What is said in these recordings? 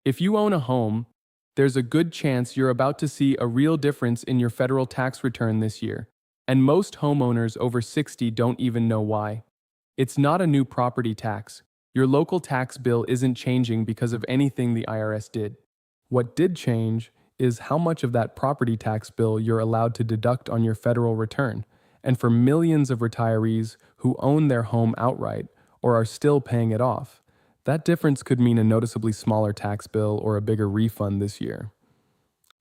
If you own a home, there's a good chance you're about to see a real difference in your federal tax return this year, and most homeowners over 60 don't even know why. It's not a new property tax. Your local tax bill isn't changing because of anything the IRS did. What did change is how much of that property tax bill you're allowed to deduct on your federal return. And for millions of retirees who own their home outright or are still paying it off, that difference could mean a noticeably smaller tax bill or a bigger refund this year.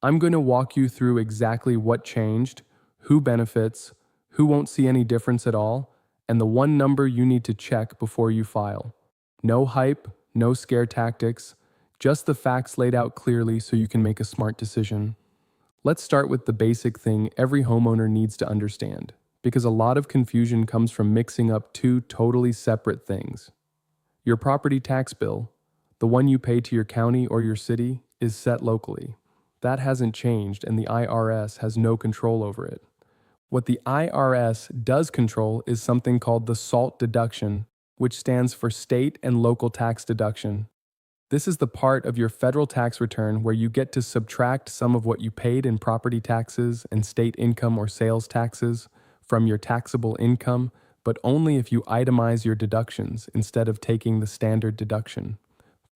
I'm going to walk you through exactly what changed, who benefits, who won't see any difference at all, and the one number you need to check before you file. No hype, no scare tactics, just the facts laid out clearly so you can make a smart decision. Let's start with the basic thing every homeowner needs to understand, because a lot of confusion comes from mixing up two totally separate things. Your property tax bill, the one you pay to your county or your city, is set locally. That hasn't changed, and the IRS has no control over it. What the IRS does control is something called the SALT deduction, which stands for State and Local Tax Deduction. This is the part of your federal tax return where you get to subtract some of what you paid in property taxes and state income or sales taxes from your taxable income, but only if you itemize your deductions instead of taking the standard deduction.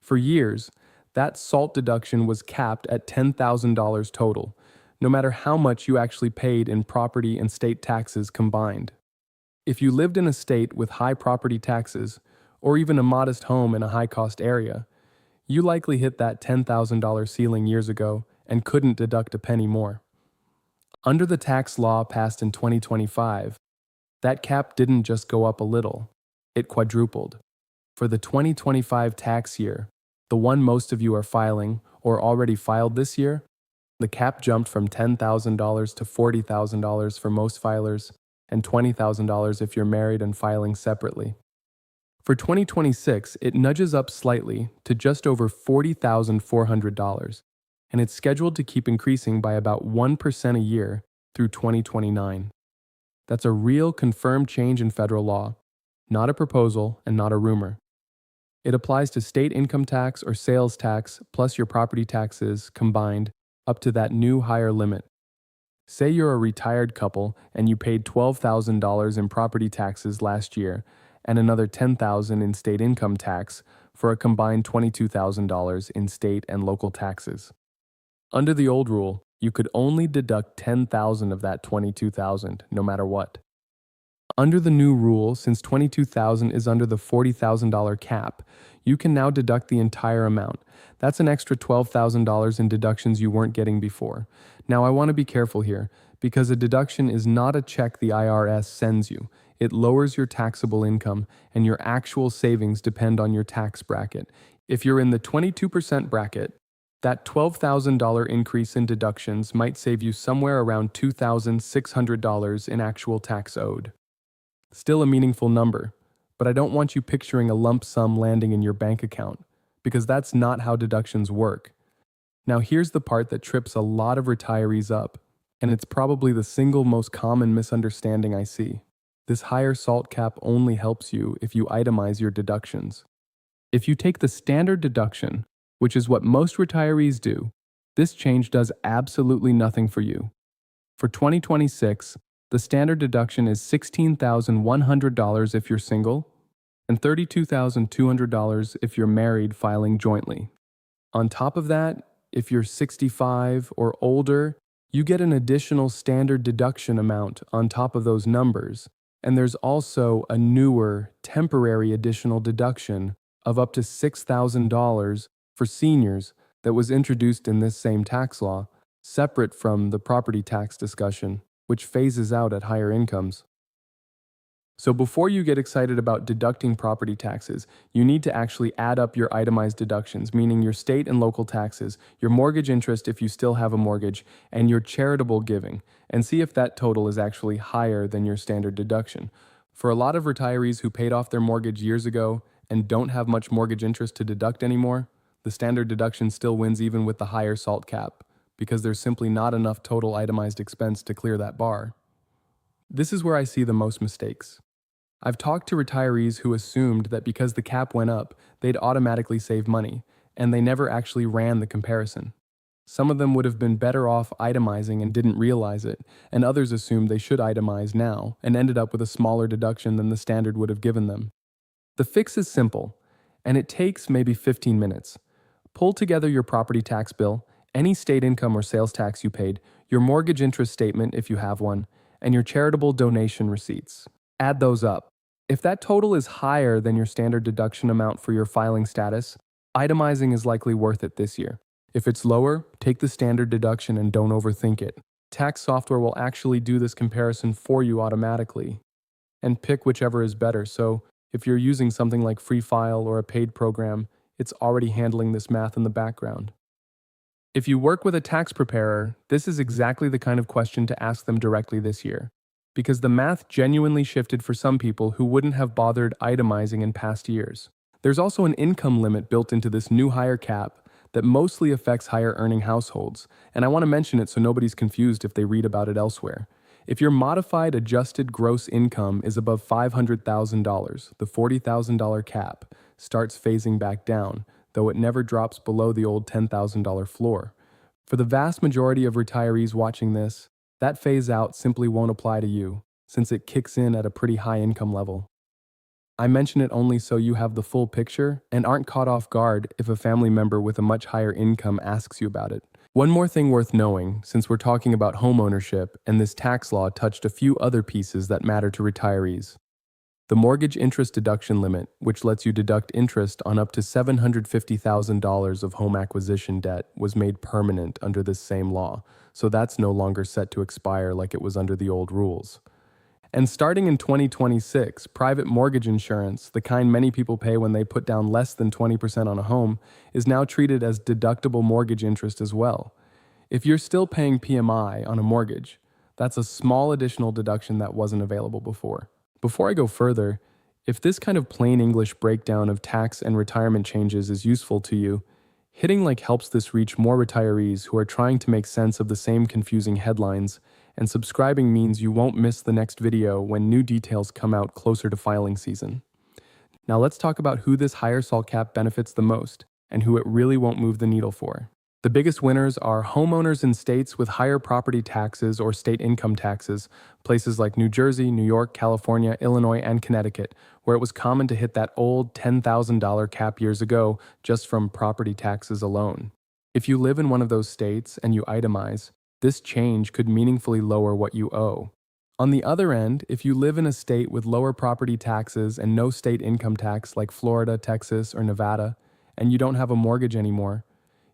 For years, that SALT deduction was capped at $10,000 total, no matter how much you actually paid in property and state taxes combined. If you lived in a state with high property taxes, or even a modest home in a high-cost area, you likely hit that $10,000 ceiling years ago and couldn't deduct a penny more. Under the tax law passed in 2025, that cap didn't just go up a little, it quadrupled. For the 2025 tax year, the one most of you are filing or already filed this year, the cap jumped from $10,000 to $40,000 for most filers and $20,000 if you're married and filing separately. For 2026, it nudges up slightly to just over $40,400, and it's scheduled to keep increasing by about 1% a year through 2029. That's a real confirmed change in federal law, not a proposal and not a rumor. It applies to state income tax or sales tax plus your property taxes combined up to that new higher limit. Say you're a retired couple and you paid $12,000 in property taxes last year and another $10,000 in state income tax for a combined $22,000 in state and local taxes. Under the old rule, you could only deduct $10,000 of that $22,000 no matter what. Under the new rule, since $22,000 is under the $40,000 cap, you can now deduct the entire amount. That's an extra $12,000 in deductions you weren't getting before. Now, I want to be careful here, because a deduction is not a check the IRS sends you. It lowers your taxable income, and your actual savings depend on your tax bracket. If you're in the 22% bracket, that $12,000 increase in deductions might save you somewhere around $2,600 in actual tax owed. Still a meaningful number, but I don't want you picturing a lump sum landing in your bank account, because that's not how deductions work. Now here's the part that trips a lot of retirees up, and it's probably the single most common misunderstanding I see. This higher SALT cap only helps you if you itemize your deductions. If you take the standard deduction, which is what most retirees do, this change does absolutely nothing for you. For 2026, the standard deduction is $16,100 if you're single, and $32,200 if you're married filing jointly. On top of that, if you're 65 or older, you get an additional standard deduction amount on top of those numbers, and there's also a newer, temporary additional deduction of up to $6,000 for seniors that was introduced in this same tax law, separate from the property tax discussion, which phases out at higher incomes. So before you get excited about deducting property taxes, you need to actually add up your itemized deductions, meaning your state and local taxes, your mortgage interest if you still have a mortgage, and your charitable giving, and see if that total is actually higher than your standard deduction. For a lot of retirees who paid off their mortgage years ago and don't have much mortgage interest to deduct anymore, the standard deduction still wins even with the higher SALT cap, because there's simply not enough total itemized expense to clear that bar. This is where I see the most mistakes. I've talked to retirees who assumed that because the cap went up, they'd automatically save money, and they never actually ran the comparison. Some of them would have been better off itemizing and didn't realize it, and others assumed they should itemize now and ended up with a smaller deduction than the standard would have given them. The fix is simple, and it takes maybe 15 minutes. Pull together your property tax bill, any state income or sales tax you paid, your mortgage interest statement if you have one, and your charitable donation receipts. Add those up. If that total is higher than your standard deduction amount for your filing status, itemizing is likely worth it this year. If it's lower, take the standard deduction and don't overthink it. Tax software will actually do this comparison for you automatically. And pick whichever is better, so if you're using something like Free File or a paid program, it's already handling this math in the background. If you work with a tax preparer, this is exactly the kind of question to ask them directly this year, because the math genuinely shifted for some people who wouldn't have bothered itemizing in past years. There's also an income limit built into this new higher cap that mostly affects higher earning households, and I want to mention it so nobody's confused if they read about it elsewhere. If your modified adjusted gross income is above $500,000, the $40,000 cap starts phasing back down, though it never drops below the old $10,000 floor. For the vast majority of retirees watching this, that phase out simply won't apply to you, since it kicks in at a pretty high income level. I mention it only so you have the full picture and aren't caught off guard if a family member with a much higher income asks you about it. One more thing worth knowing, since we're talking about homeownership and this tax law touched a few other pieces that matter to retirees. The mortgage interest deduction limit, which lets you deduct interest on up to $750,000 of home acquisition debt, was made permanent under this same law, so that's no longer set to expire like it was under the old rules. And starting in 2026, private mortgage insurance, the kind many people pay when they put down less than 20% on a home, is now treated as deductible mortgage interest as well. If you're still paying PMI on a mortgage, that's a small additional deduction that wasn't available before. Before I go further, if this kind of plain English breakdown of tax and retirement changes is useful to you, hitting like helps this reach more retirees who are trying to make sense of the same confusing headlines, and subscribing means you won't miss the next video when new details come out closer to filing season. Now let's talk about who this higher SAL cap benefits the most, and who it really won't move the needle for. The biggest winners are homeowners in states with higher property taxes or state income taxes, places like New Jersey, New York, California, Illinois, and Connecticut, where it was common to hit that old $10,000 cap years ago just from property taxes alone. If you live in one of those states and you itemize, this change could meaningfully lower what you owe. On the other end, if you live in a state with lower property taxes and no state income tax like Florida, Texas, or Nevada, and you don't have a mortgage anymore,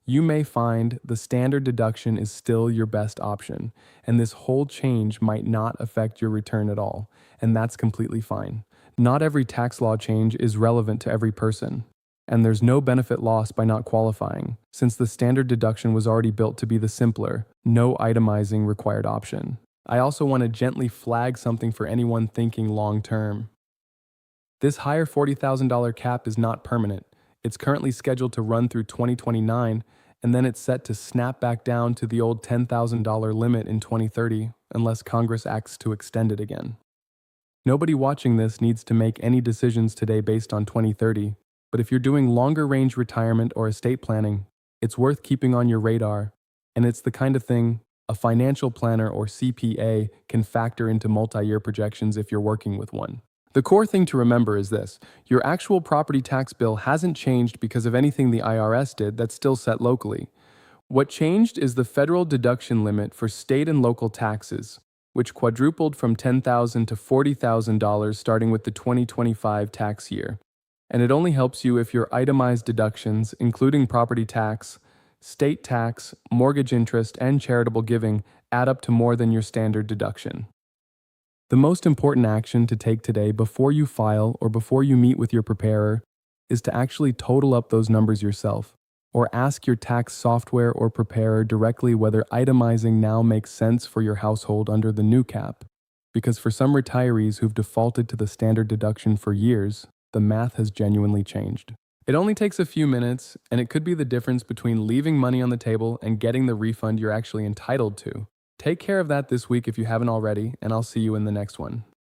you may find the standard deduction is still your best option, and this whole change might not affect your return at all, and that's completely fine. Not every tax law change is relevant to every person, and there's no benefit loss by not qualifying, since the standard deduction was already built to be the simpler, no itemizing required option. I also want to gently flag something for anyone thinking long-term. This higher $40,000 cap is not permanent. It's currently scheduled to run through 2029, and then it's set to snap back down to the old $10,000 limit in 2030, unless Congress acts to extend it again. Nobody watching this needs to make any decisions today based on 2030, but if you're doing longer-range retirement or estate planning, it's worth keeping on your radar, and it's the kind of thing a financial planner or CPA can factor into multi-year projections if you're working with one. The core thing to remember is this: your actual property tax bill hasn't changed because of anything the IRS did that's still set locally. What changed is the federal deduction limit for state and local taxes, which quadrupled from $10,000 to $40,000 starting with the 2025 tax year. And it only helps you if your itemized deductions, including property tax, state tax, mortgage interest, and charitable giving, add up to more than your standard deduction. The most important action to take today before you file or before you meet with your preparer is to actually total up those numbers yourself, or ask your tax software or preparer directly whether itemizing now makes sense for your household under the new cap. Because for some retirees who've defaulted to the standard deduction for years, the math has genuinely changed. It only takes a few minutes, and it could be the difference between leaving money on the table and getting the refund you're actually entitled to. Take care of that this week if you haven't already, and I'll see you in the next one.